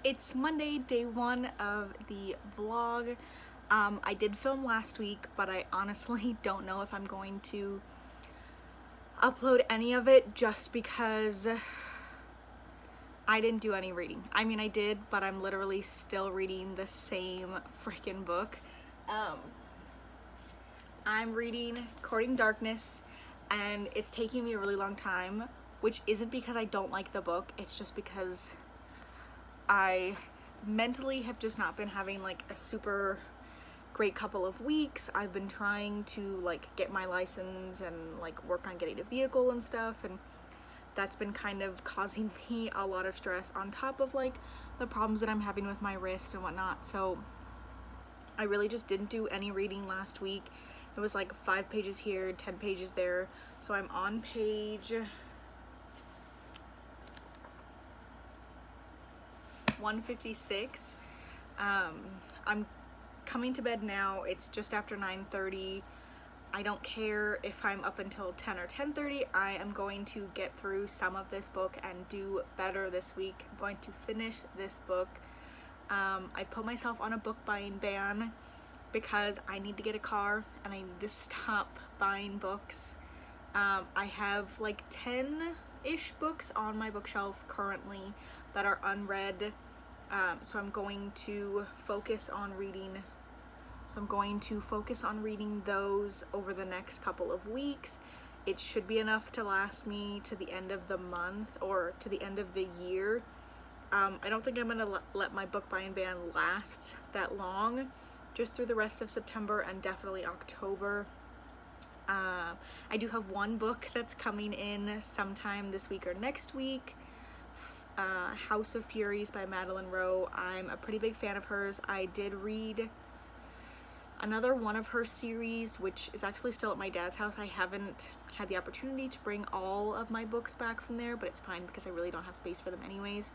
It's Monday, day one of the vlog. I did film last week, but I honestly don't know if I'm going to upload any of it just because I didn't do any reading. I mean, I did, but I'm literally still reading the same freaking book. I'm reading Courting Darkness, and it's taking me a really long time, which isn't because I don't like the book, it's just because I mentally have just not been having like a super great couple of weeks. I've been trying to like get my license and like work on getting a vehicle and stuff, and that's been kind of causing me a lot of stress on top of like the problems that I'm having with my wrist and whatnot. So I really just didn't do any reading last week. It was like 5 pages here, 10 pages there. So I'm on page 156. I'm coming to bed now. It's just after 9:30. I don't care if I'm up until 10 or 10:30. I am going to get through some of this book and do better this week. I'm going to finish this book. I put myself on a book buying ban because I need to get a car and I need to stop buying books. I have like 10-ish books on my bookshelf currently that are unread. So I'm going to focus on reading those over the next couple of weeks. It should be enough to last me to the end of the month or to the end of the year. I don't think I'm gonna let my book buying ban last that long, just through the rest of September and definitely October. I do have one book that's coming in sometime this week or next week. House of Furies by Madeline Rowe. I'm a pretty big fan of hers. I did read another one of her series, which is actually still at my dad's house. I haven't had the opportunity to bring all of my books back from there, but it's fine because I really don't have space for them anyways.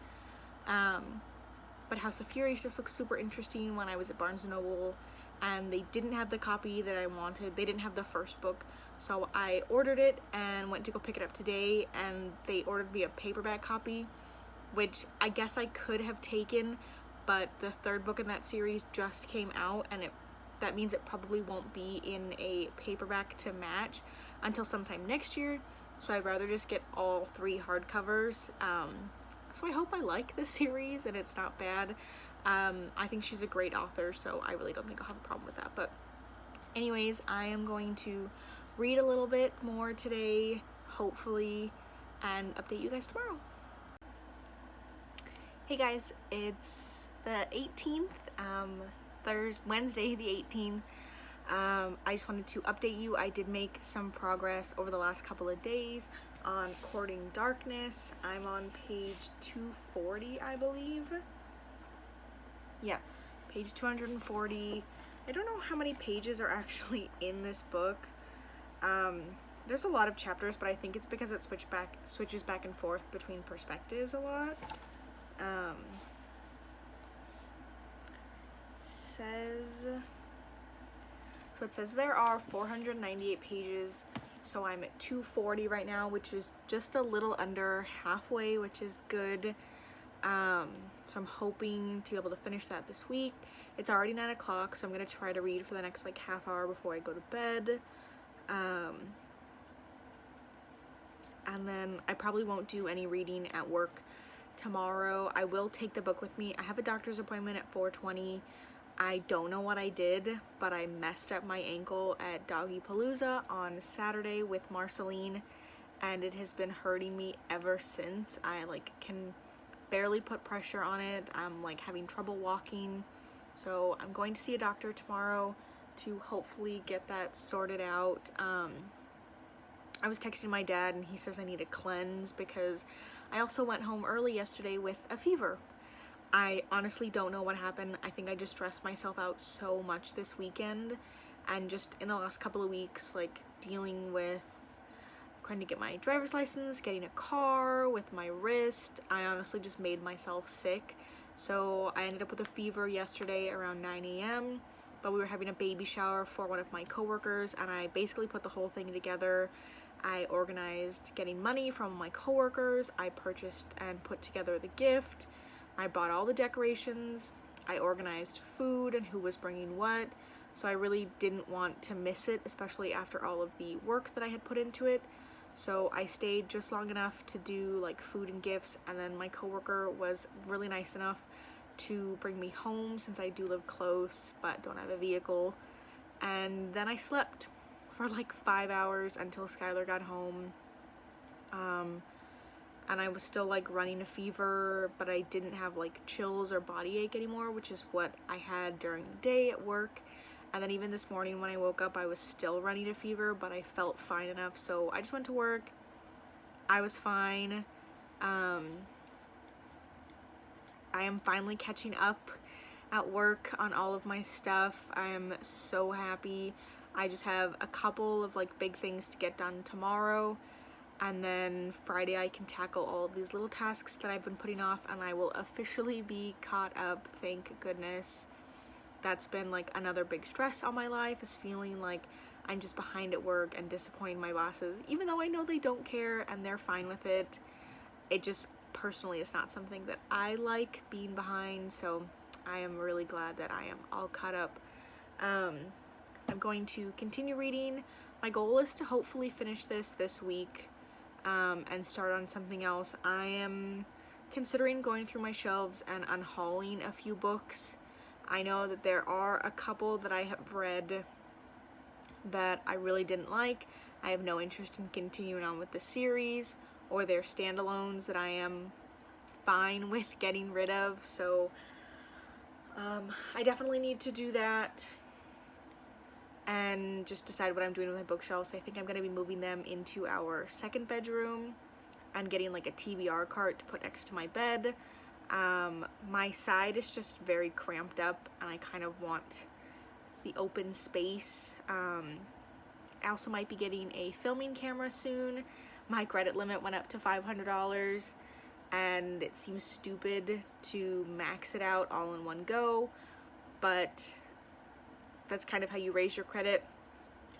But House of Furies just looks super interesting. When I was at Barnes & Noble and they didn't have the copy that I wanted, they didn't have the first book, so I ordered it and went to go pick it up today, and they ordered me a paperback copy, which I guess I could have taken, but the third book in that series just came out, and that means it probably won't be in a paperback to match until sometime next year, so I'd rather just get all 3 hardcovers. So I hope I like the series and it's not bad. I think she's a great author, so I really don't think I'll have a problem with that. But anyways, I am going to read a little bit more today, hopefully, and update you guys tomorrow. Hey guys, it's the 18th, Wednesday the 18th. I just wanted to update you. I did make some progress over the last couple of days on Courting Darkness. I'm on page 240, I believe. Yeah, page 240. I don't know how many pages are actually in this book. There's a lot of chapters, but I think it's because it switches back and forth between perspectives a lot. It says there are 498 pages, so I'm at 240 right now, which is just a little under halfway, which is good. So I'm hoping to be able to finish that this week. It's already 9 o'clock, so I'm gonna try to read for the next like half hour before I go to bed. And then I probably won't do any reading at work tomorrow. I will take the book with me. I have a doctor's appointment at 4:20. I don't know what I did, but I messed up my ankle at Doggy Palooza on Saturday with Marceline, and it has been hurting me ever since. I like can barely put pressure on it. I'm like having trouble walking, so I'm going to see a doctor tomorrow to hopefully get that sorted out. I was texting my dad and he says I need a cleanse because I also went home early yesterday with a fever. I honestly don't know what happened. I think I just stressed myself out so much this weekend, and just in the last couple of weeks, like dealing with trying to get my driver's license, getting a car, with my wrist. I honestly just made myself sick. So I ended up with a fever yesterday around 9 a.m. But we were having a baby shower for one of my coworkers, and I basically put the whole thing together. I organized getting money from my coworkers. I purchased and put together the gift. I bought all the decorations, I organized food and who was bringing what, so I really didn't want to miss it, especially after all of the work that I had put into it. So I stayed just long enough to do like food and gifts, and then my coworker was really nice enough to bring me home since I do live close but don't have a vehicle. And then I slept for like 5 hours until Skylar got home. And I was still like running a fever, but I didn't have like chills or body ache anymore, which is what I had during the day at work. And then even this morning when I woke up, I was still running a fever, but I felt fine enough. So I just went to work. I was fine. I am finally catching up at work on all of my stuff. I am so happy. I just have a couple of like big things to get done tomorrow. And then Friday I can tackle all of these little tasks that I've been putting off, and I will officially be caught up, thank goodness. That's been like another big stress on my life, is feeling like I'm just behind at work and disappointing my bosses, even though I know they don't care and they're fine with it. It just personally is not something that I like, being behind, so I am really glad that I am all caught up. I'm going to continue reading. My goal is to hopefully finish this week. And start on something else. I am considering going through my shelves and unhauling a few books. I know that there are a couple that I have read that I really didn't like. I have no interest in continuing on with the series, or their standalones that I am fine with getting rid of. So I definitely need to do that and just decide what I'm doing with my bookshelves. I think I'm going to be moving them into our second bedroom and getting like a TBR cart to put next to my bed. My side is just very cramped up and I kind of want the open space. I also might be getting a filming camera soon. My credit limit went up to $500 and it seems stupid to max it out all in one go, but that's kind of how you raise your credit.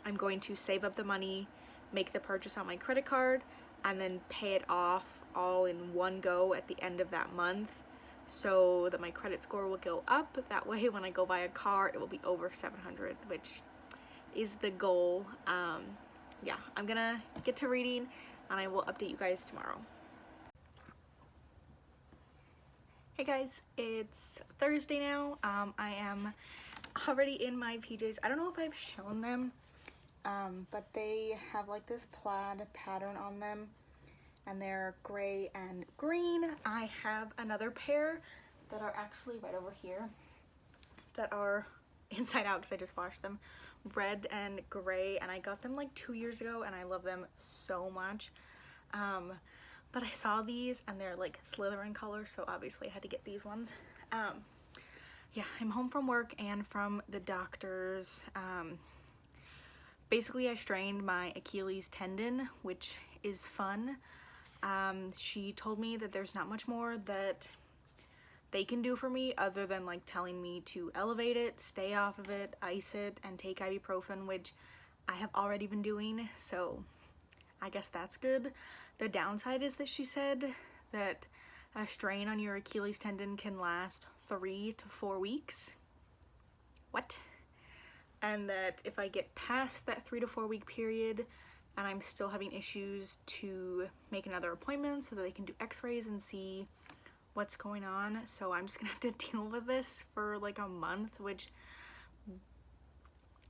I'm going to save up the money, make the purchase on my credit card, and then pay it off all in one go at the end of that month, so that my credit score will go up. That way when I go buy a car, it will be over 700, which is the goal. Yeah, I'm gonna get to reading and I will update you guys tomorrow. Hey guys, it's Thursday now. I am already in my PJs. I don't know if I've shown them, but they have like this plaid pattern on them and they're gray and green. I have another pair that are actually right over here that are inside out because I just washed them, red and gray, and I got them like 2 years ago and I love them so much. But I saw these and they're like Slytherin color, so obviously I had to get these ones. Yeah, I'm home from work and from the doctor's. Basically, I strained my Achilles tendon, which is fun. She told me that there's not much more that they can do for me other than like telling me to elevate it, stay off of it, ice it, and take ibuprofen, which I have already been doing, so I guess that's good. The downside is that she said that a strain on your Achilles tendon can last 3 to 4 weeks. What? And that if I get past that 3 to 4 week period and I'm still having issues, to make another appointment so that they can do x-rays and see what's going on. So I'm just gonna have to deal with this for like a month, which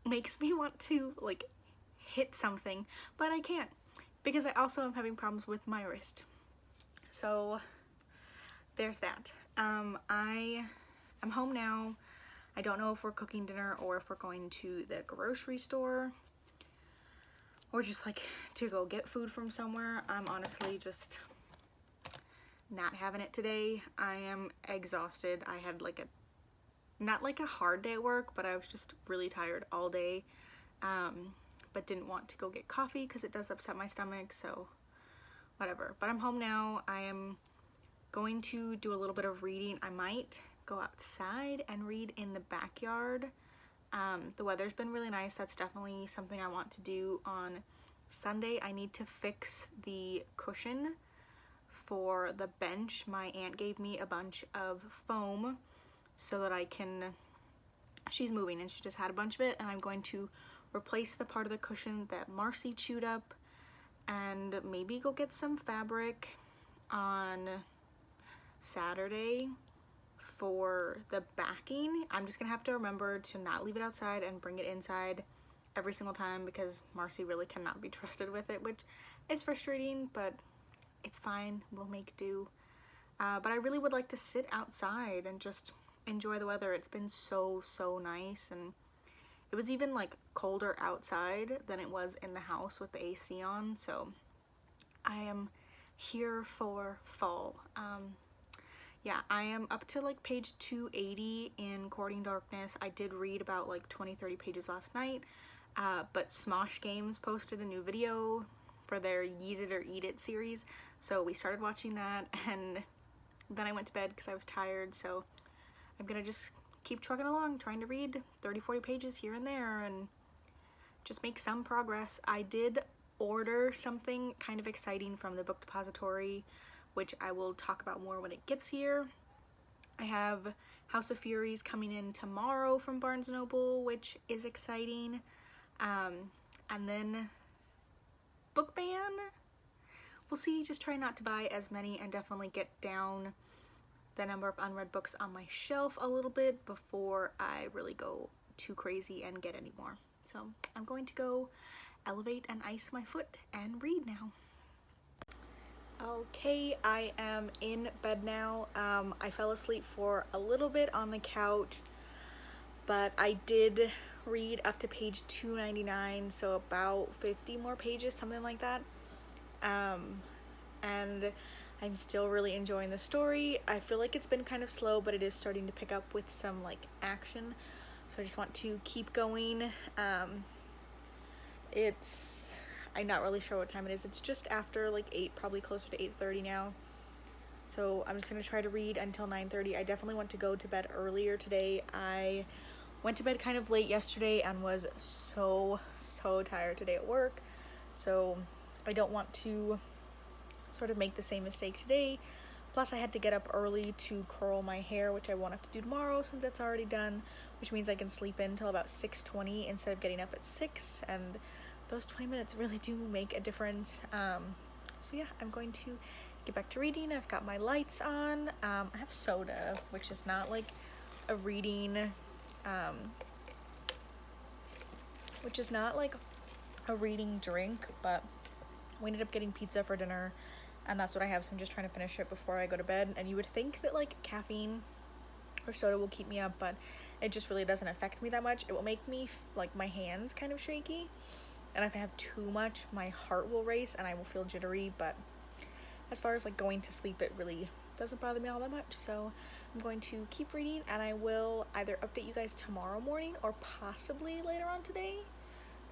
makes me want to like hit something, but I can't because I also am having problems with my wrist. So there's that. I am home now. I don't know if we're cooking dinner or if we're going to the grocery store or just like to go get food from somewhere. I'm honestly just not having it today. I am exhausted. I had like not like a hard day at work, but I was just really tired all day. But didn't want to go get coffee because it does upset my stomach, so whatever. But I'm home now. I am going to do a little bit of reading. I might go outside and read in the backyard. The weather's been really nice. That's definitely something I want to do on Sunday. I need to fix the cushion for the bench. My aunt gave me a bunch of foam so that I can, she's moving and she just had a bunch of it, and I'm going to replace the part of the cushion that Marcy chewed up and maybe go get some fabric on Saturday for the backing. I'm just gonna have to remember to not leave it outside and bring it inside every single time because Marcy really cannot be trusted with it, which is frustrating, but it's fine, we'll make do. But I really would like to sit outside and just enjoy the weather. It's been so nice, and it was even like colder outside than it was in the house with the AC on, so I am here for fall. Yeah, I am up to like page 280 in Courting Darkness. I did read about like 20-30 pages last night, but Smosh Games posted a new video for their Yeet It or Eat It series, so we started watching that, and then I went to bed because I was tired, so I'm gonna just keep trucking along, trying to read 30-40 pages here and there and just make some progress. I did order something kind of exciting from the book depository, which I will talk about more when it gets here. I have House of Furies coming in tomorrow from Barnes & Noble, which is exciting. And then Book Ban. We'll see, just try not to buy as many and definitely get down the number of unread books on my shelf a little bit before I really go too crazy and get any more. So I'm going to go elevate and ice my foot and read now. Okay, I am in bed now. I fell asleep for a little bit on the couch, but I did read up to page 299, so about 50 more pages, something like that. And I'm still really enjoying the story. I feel like it's been kind of slow, but it is starting to pick up with some like action, so I just want to keep going. I'm not really sure what time it is. It's just after like 8, probably closer to 8:30 now, so I'm just gonna try to read until 9:30. I definitely want to go to bed earlier today. I went to bed kind of late yesterday and was so tired today at work, so I don't want to sort of make the same mistake today. Plus I had to get up early to curl my hair, which I won't have to do tomorrow since it's already done, which means I can sleep in till about 6:20 instead of getting up at 6, and those 20 minutes really do make a difference. So yeah, I'm going to get back to reading. I've got my lights on. I have soda, which is not like a reading drink, but we ended up getting pizza for dinner, and that's what I have, so I'm just trying to finish it before I go to bed. And you would think that like caffeine or soda will keep me up, but it just really doesn't affect me that much. It will make me like my hands kind of shaky, and if I have too much, my heart will race and I will feel jittery. But as far as like going to sleep, it really doesn't bother me all that much. So I'm going to keep reading, and I will either update you guys tomorrow morning or possibly later on today.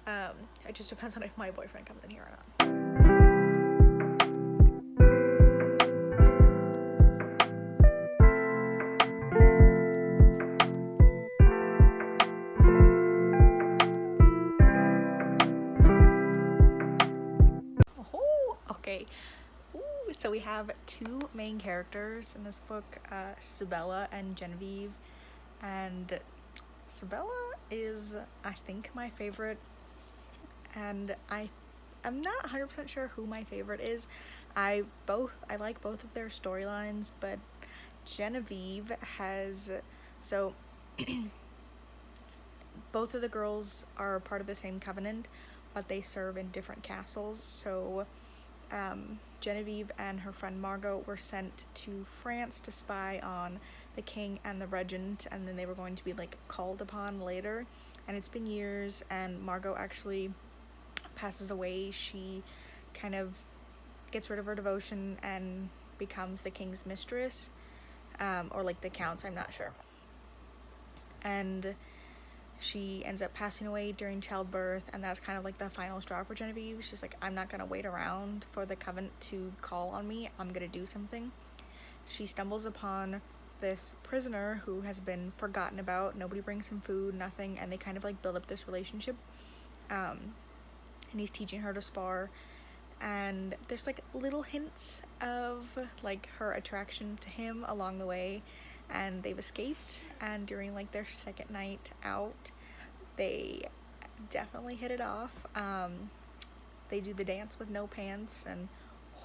It just depends on if my boyfriend comes in here or not. Okay. Ooh, so we have two main characters in this book, Sabella and Genevieve, and Sabella is, I think, my favorite, and I'm not 100% sure who my favorite is. I like both of their storylines, but Genevieve has, so both of the girls are part of the same covenant, but they serve in different castles. So Genevieve and her friend Margot were sent to France to spy on the king and the regent, and then they were going to be like called upon later, and it's been years, and Margot actually passes away. She kind of gets rid of her devotion and becomes the king's mistress, or like the count's, I'm not sure, and she ends up passing away during childbirth, and that's kind of like the final straw for Genevieve. She's like, I'm not gonna wait around for the covenant to call on me, I'm gonna do something. She stumbles upon this prisoner who has been forgotten about. Nobody brings him food, nothing, and they kind of like build up this relationship, and he's teaching her to spar, and there's like little hints of like her attraction to him along the way, and they've escaped, and during like their second night out they definitely hit it off. They do the dance with no pants, and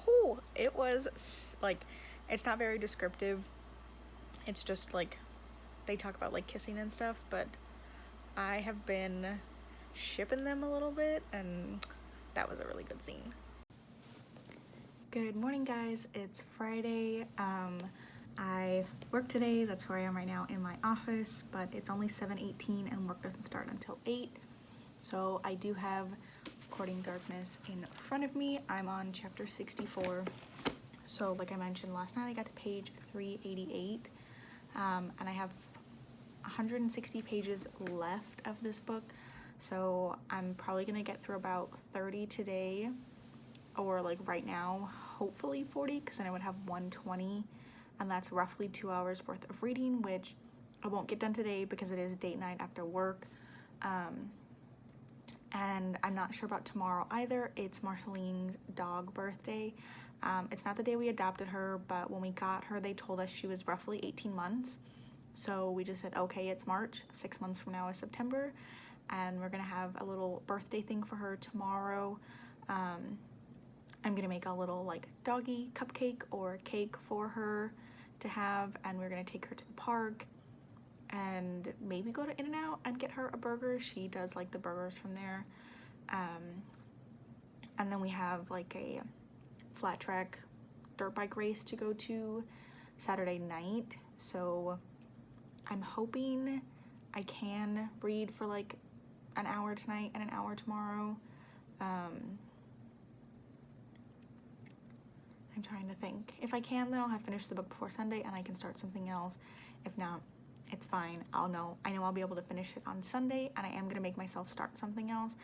whoo, it was like, it's not very descriptive, it's just like they talk about like kissing and stuff, but I have been shipping them a little bit, and that was a really good scene. Good morning, guys. It's Friday. I work today. That's where I am right now in my office, but it's only 7:18 and work doesn't start until 8. So I do have Courting Darkness in front of me. I'm on chapter 64. So like I mentioned last night, I got to page 388, and I have 160 pages left of this book. So I'm probably gonna get through about 30 today, or like right now, hopefully 40, because then I would have 120, and that's roughly 2 hours worth of reading, which I won't get done today because it is date night after work. And I'm not sure about tomorrow either. It's Marceline's dog birthday. It's not the day we adopted her, but when we got her, they told us she was roughly 18 months. So we just said, okay, it's March, 6 months from now is September, and we're gonna have a little birthday thing for her tomorrow. I'm gonna make a little like doggy cupcake or cake for her to have, and we're gonna take her to the park and maybe go to In-N-Out and get her a burger. She does like the burgers from there. And then we have like a flat track dirt bike race to go to Saturday night. So I'm hoping I can read for like an hour tonight and an hour tomorrow. I'm trying to think. If I can, then I'll have finished the book before Sunday and I can start something else. If not, it's fine. I know I'll be able to finish it on Sunday, and I am gonna make myself start something else.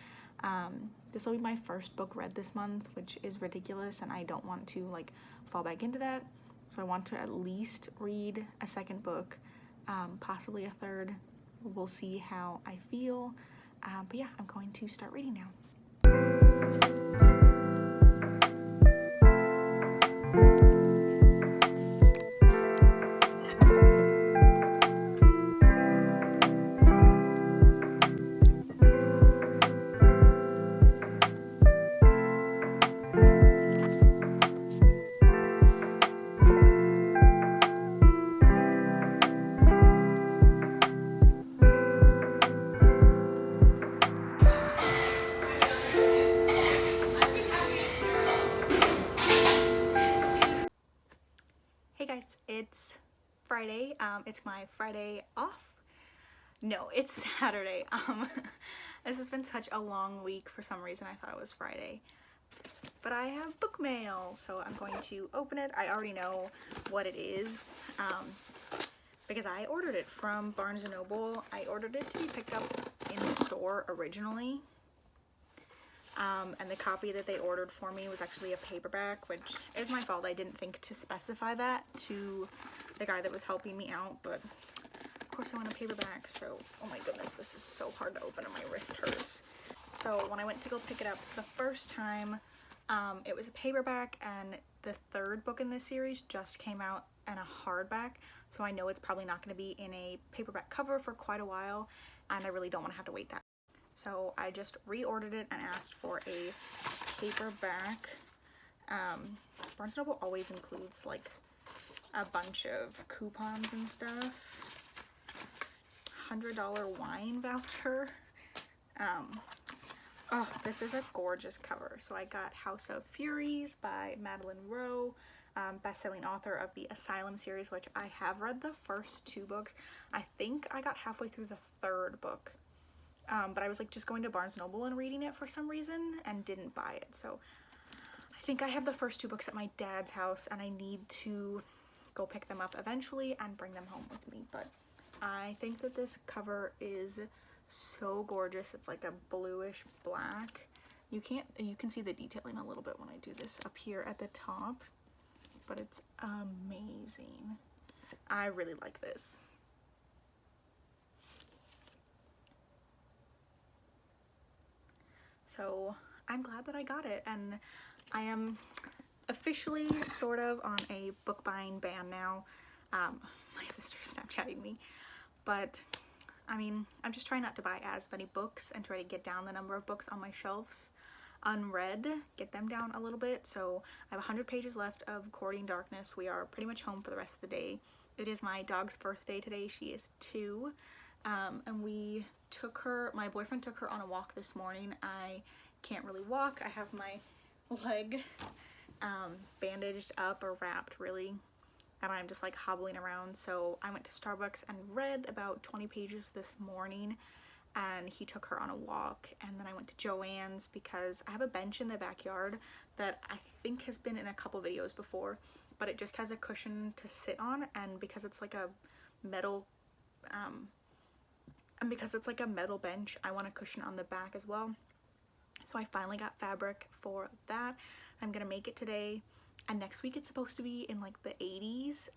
This will be my first book read this month, which is ridiculous, and I don't want to like fall back into that. So I want to at least read a second book, possibly a third. We'll see how I feel. But yeah, I'm going to start reading now. Hey guys, it's Friday. It's my Friday off. No, it's Saturday. This has been such a long week. For some reason I thought it was Friday. But I have book mail, so I'm going to open it. I already know what it is, because I ordered it from Barnes & Noble. I ordered it to be picked up in the store originally. And the copy that they ordered for me was actually a paperback, which is my fault. I didn't think to specify that to the guy that was helping me out, but of course I want a paperback, so oh my goodness, this is so hard to open and my wrist hurts. So when I went to go pick it up the first time, it was a paperback, and the third book in this series just came out in a hardback, so I know it's probably not going to be in a paperback cover for quite a while, and I really don't want to have to wait that. So I just reordered it and asked for a paperback. Barnes & Noble always includes like a bunch of coupons and stuff. $100 wine voucher. Oh, this is a gorgeous cover. So I got House of Furies by Madeline Rowe, best-selling author of the Asylum series, which I have read the first 2 books. I think I got halfway through the 3rd book. But I was like just going to Barnes & Noble and reading it for some reason and didn't buy it. So I think I have the first 2 books at my dad's house, and I need to go pick them up eventually and bring them home with me. But I think that this cover is so gorgeous. It's like a bluish black. You can see the detailing a little bit when I do this up here at the top, but it's amazing. I really like this. So I'm glad that I got it, and I am officially sort of on a book buying ban now. My sister's Snapchatting me, but I mean, I'm just trying not to buy as many books and try to get down the number of books on my shelves unread, get them down a little bit. So I have 100 pages left of Courting Darkness. We are pretty much home for the rest of the day. It is my dog's birthday today. She is 2, and we took her, my boyfriend took her on a walk this morning. I can't really walk. I have my leg bandaged up or wrapped really, and I'm just like hobbling around. So I went to Starbucks and read about 20 pages this morning, and he took her on a walk. And then I went to Joann's because I have a bench in the backyard that I think has been in a couple videos before, but it just has a cushion to sit on, and because it's like a metal bench, I want a cushion on the back as well. So I finally got fabric for that. I'm gonna make it today, and next week it's supposed to be in like the 80s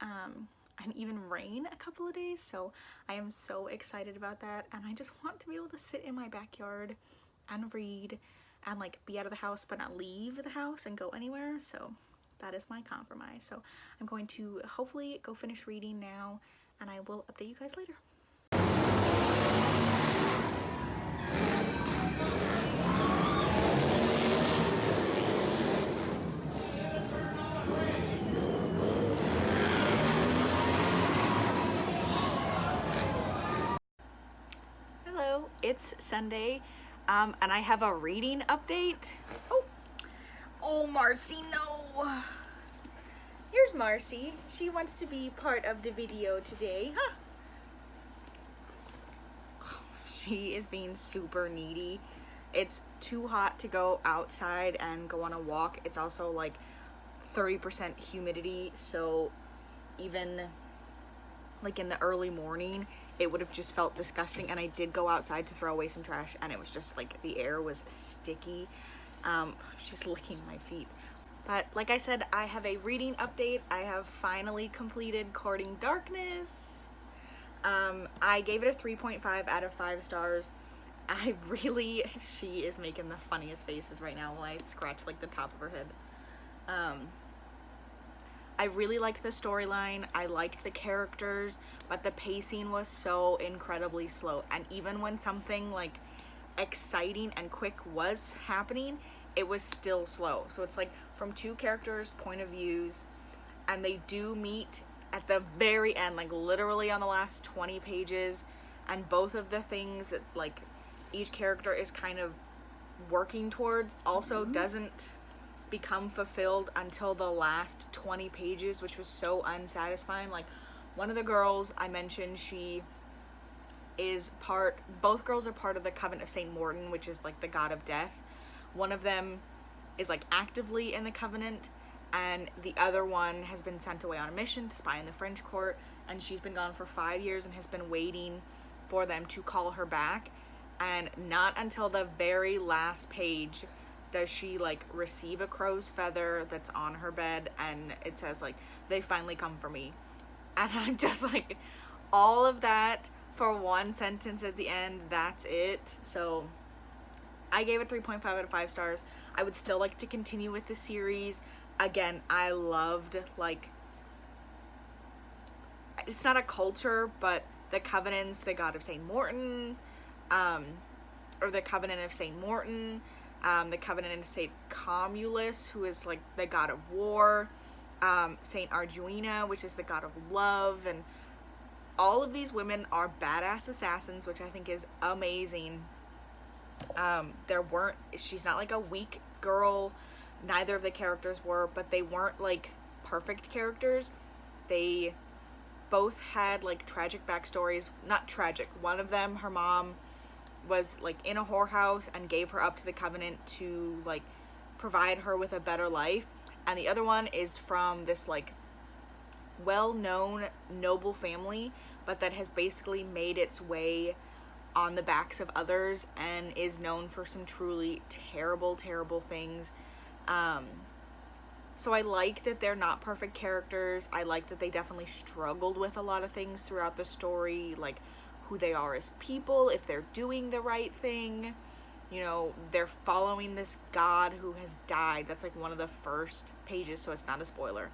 and even rain a couple of days, so I am so excited about that. And I just want to be able to sit in my backyard and read and like be out of the house but not leave the house and go anywhere. So that is my compromise. So I'm going to hopefully go finish reading now, and I will update you guys later. It's Sunday, and I have a reading update. Oh, Marcy, no. Here's Marcy. She wants to be part of the video today, huh? Oh, she is being super needy. It's too hot to go outside and go on a walk. It's also like 30% humidity, so even like in the early morning, it would have just felt disgusting. And I did go outside to throw away some trash, and it was just like the air was sticky. She's licking my feet. But like I said, I have a reading update. I have finally completed Courting Darkness. I gave it a 3.5 out of 5 stars. She is making the funniest faces right now while I scratch like the top of her head. I really liked the storyline. I liked the characters, but the pacing was so incredibly slow. And even when something like exciting and quick was happening, it was still slow. So it's like from 2 characters' point of views, and they do meet at the very end, like literally on the last 20 pages, and both of the things that like each character is kind of working towards also doesn't become fulfilled until the last 20 pages, which was so unsatisfying. Like one of the girls I mentioned, both girls are part of the Coven of St. Morton, which is like the god of death. One of them is like actively in the Covenant, and the other one has been sent away on a mission to spy in the French court, and she's been gone for 5 years and has been waiting for them to call her back. And not until the very last page does she like receive a crow's feather that's on her bed, and it says like, they finally come for me. And I'm just like, all of that for one sentence at the end, that's it. So I gave it 3.5 out of 5 stars. I would still like to continue with the series. Again, I loved, like, it's not a culture, but the Covenants, the god of St. Morton, or the Covenant of St. Morton, the Covenant of St. Comulus, who is like the god of war, St. Arduina, which is the god of love, and all of these women are badass assassins, which I think is amazing. She's not like a weak girl, neither of the characters were, but they weren't like perfect characters. They both had like tragic backstories. Not tragic, one of them, her mom was like in a whorehouse and gave her up to the Covenant to like provide her with a better life, and the other one is from this like well-known noble family, but that has basically made its way on the backs of others and is known for some truly terrible things. So I like that they're not perfect characters. I like that they definitely struggled with a lot of things throughout the story, like who they are as people, if they're doing the right thing. you know, they're following this god who has died. That's like one of the first pages, so it's not a spoiler.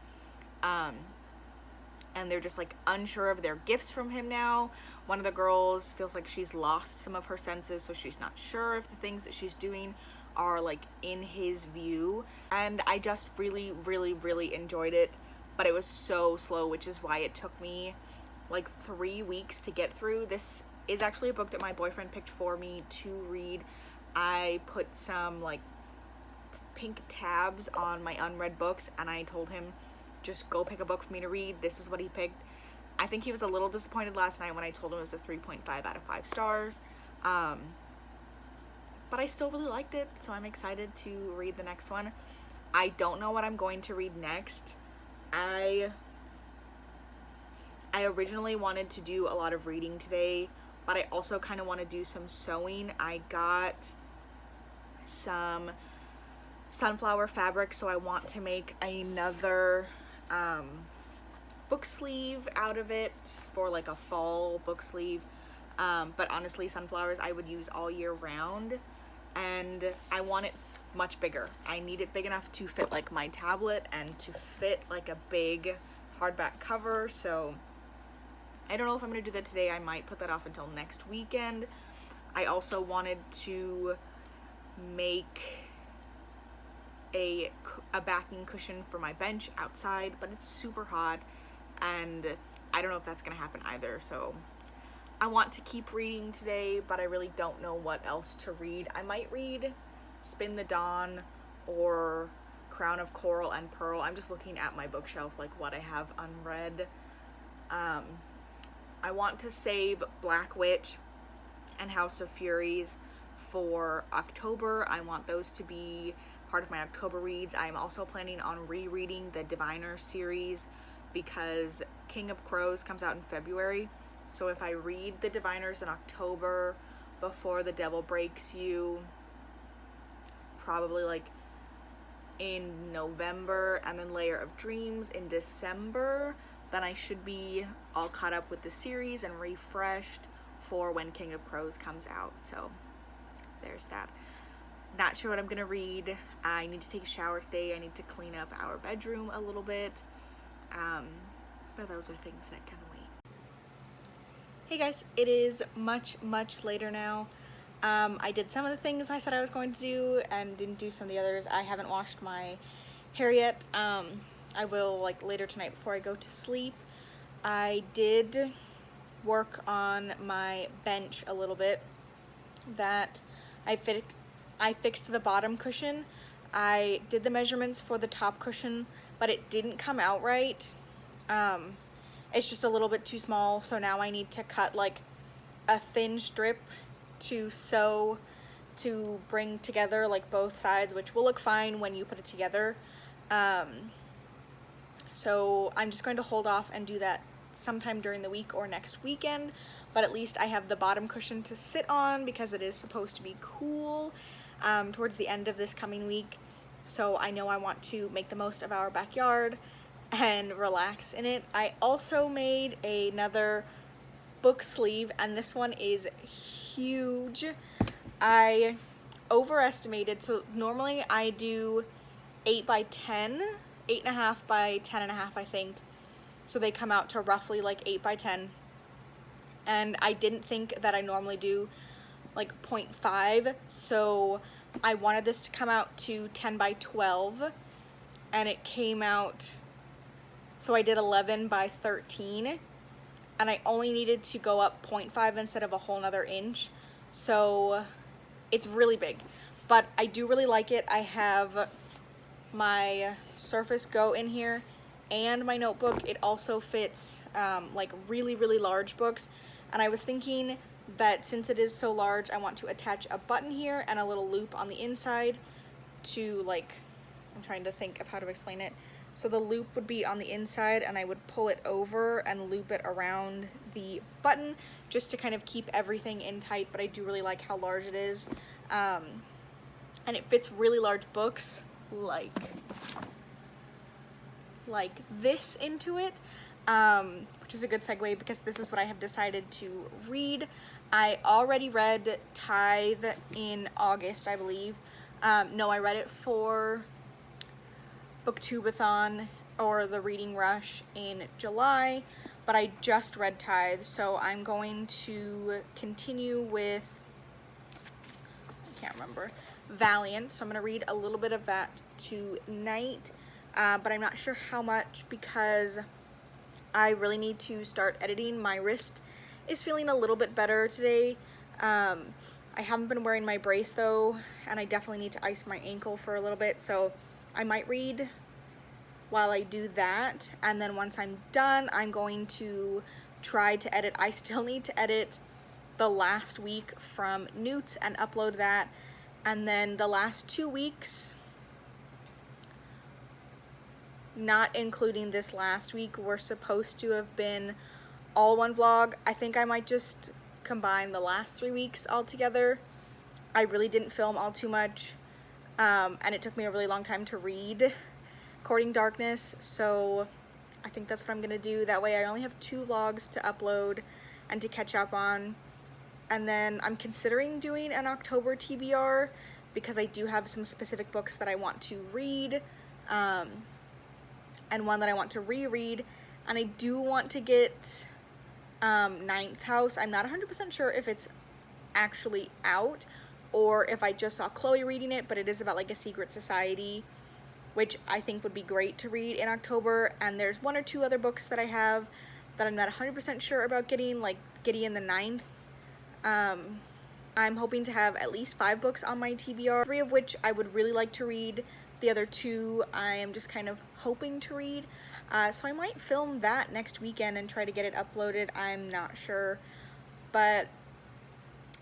And they're just like unsure of their gifts from him now. One of the girls feels like she's lost some of her senses, so she's not sure if the things that she's doing are like in his view. And I just really, really, really enjoyed it, but it was so slow, which is why it took me like 3 weeks to get through. This is actually a book that my boyfriend picked for me to read. I put some like pink tabs on my unread books, and I told him, just go pick a book for me to read. This is what he picked. I think he was a little disappointed last night when I told him it was a 3.5 out of 5 stars. But I still really liked it, so I'm excited to read the next one. I don't know what I'm going to read next. I originally wanted to do a lot of reading today, but I also kind of want to do some sewing. I got some sunflower fabric, so I want to make another book sleeve out of it for like a fall book sleeve. But honestly, sunflowers I would use all year round, and I want it much bigger. I need it big enough to fit like my tablet and to fit like a big hardback cover. So I don't know if I'm gonna do that today. I might put that off until next weekend. I also wanted to make a backing cushion for my bench outside, but it's super hot and I don't know if that's gonna happen either. So I want to keep reading today, but I really don't know what else to read. I might read Spin the Dawn or Crown of Coral and Pearl. I'm just looking at my bookshelf, like what I have unread. I want to save Black Witch and House of Furies for October. I want those to be part of my October reads. I'm also planning on rereading the Diviner series because King of Crows comes out in February. So if I read the Diviners in October before The Devil Breaks You, probably like in November, and then Layer of Dreams in December, then I should be all caught up with the series and refreshed for when King of Crows comes out. So there's that. Not sure what I'm gonna read. I need to take a shower today. I need to clean up our bedroom a little bit. But those are things that can wait. Hey guys, it is much later now. I did some of the things I said I was going to do and didn't do some of the others. I haven't washed my hair yet. I will like later tonight before I go to sleep. I did work on my bench a little bit. That I fixed the bottom cushion. I did the measurements for the top cushion, but it didn't come out right. It's just a little bit too small, so now I need to cut like a thin strip to sew to bring together like both sides, which will look fine when you put it together. So I'm just going to hold off and do that sometime during the week or next weekend, but at least I have the bottom cushion to sit on because it is supposed to be cool towards the end of this coming week. So I know I want to make the most of our backyard and relax in it. I also made another book sleeve, and this one is huge. I overestimated, so normally I do 8 by 10, 8.5 by 10.5, I think. So they come out to roughly like 8 by 10. And I didn't think that I normally do like 0.5, so I wanted this to come out to 10 by 12, and it came out, so I did 11 by 13, and I only needed to go up 0.5 instead of a whole nother inch, so it's really big, but I do really like it. I have my Surface Go in here and my notebook. It also fits like really large books, and I was thinking that since it is so large, I want to attach a button here and a little loop on the inside to like, I'm trying to think of how to explain it. So the loop would be on the inside and I would pull it over and loop it around the button just to kind of keep everything in tight, but I do really like how large it is. And it fits really large books like this into it, which is a good segue because this is what I have decided to read. I already read Tithe in August, I believe. No, I read it for Booktubeathon or the Reading Rush in July, but I just read Tithe, so I'm going to continue with, I can't remember, Valiant, so I'm going to read a little bit of that tonight, but I'm not sure how much because I really need to start editing. My wrist is feeling a little bit better today. I haven't been wearing my brace though, and I definitely need to ice my ankle for a little bit, so I might read while I do that, and then once I'm done, I'm going to try to edit. I still need to edit the last week from Newts and upload that, and then the last 2 weeks, not including this last week, were supposed to have been all one vlog. I think I might just combine the last 3 weeks all together. I really didn't film all too much, and it took me a really long time to read Courting Darkness, so I think that's what I'm gonna do. That way I only have 2 vlogs to upload and to catch up on. And then I'm considering doing an October TBR because I do have some specific books that I want to read, and one that I want to reread, and I do want to get Ninth House. I'm not 100% sure if it's actually out or if I just saw Chloe reading it, but it is about like a secret society, which I think would be great to read in October. And there's 1 or 2 other books that I have that I'm not 100% sure about getting, like Gideon the Ninth. I'm hoping to have at least 5 books on my TBR, 3 of which I would really like to read. The other 2 I am just kind of hoping to read. So I might film that next weekend and try to get it uploaded. I'm not sure. But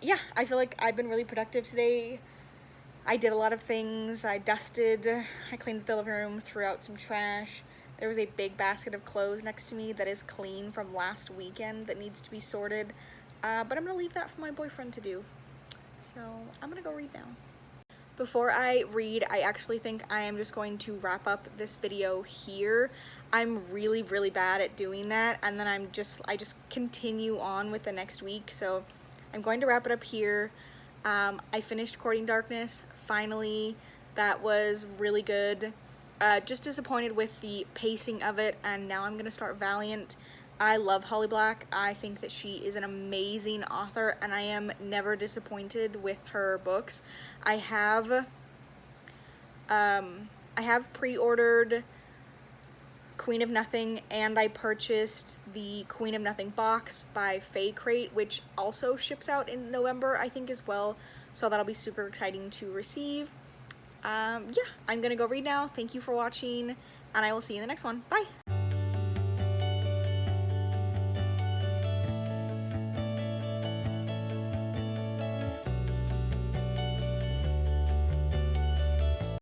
yeah, I feel like I've been really productive today. I did a lot of things. I dusted, I cleaned the living room, threw out some trash. There was a big basket of clothes next to me that is clean from last weekend that needs to be sorted. But I'm gonna leave that for my boyfriend to do. So I'm gonna go read now. Before I read, I actually think I am just going to wrap up this video here. I'm really, really bad at doing that, and then I just continue on with the next week. So I'm going to wrap it up here. I finished Courting Darkness, finally. That was really good. Just disappointed with the pacing of it, and now I'm gonna start Valiant. I love Holly Black. I think that she is an amazing author, and I am never disappointed with her books. I have pre-ordered Queen of Nothing, and I purchased the Queen of Nothing box by Fae Crate, which also ships out in November, I think, as well. So that'll be super exciting to receive. Yeah, I'm gonna go read now. Thank you for watching, and I will see you in the next one. Bye!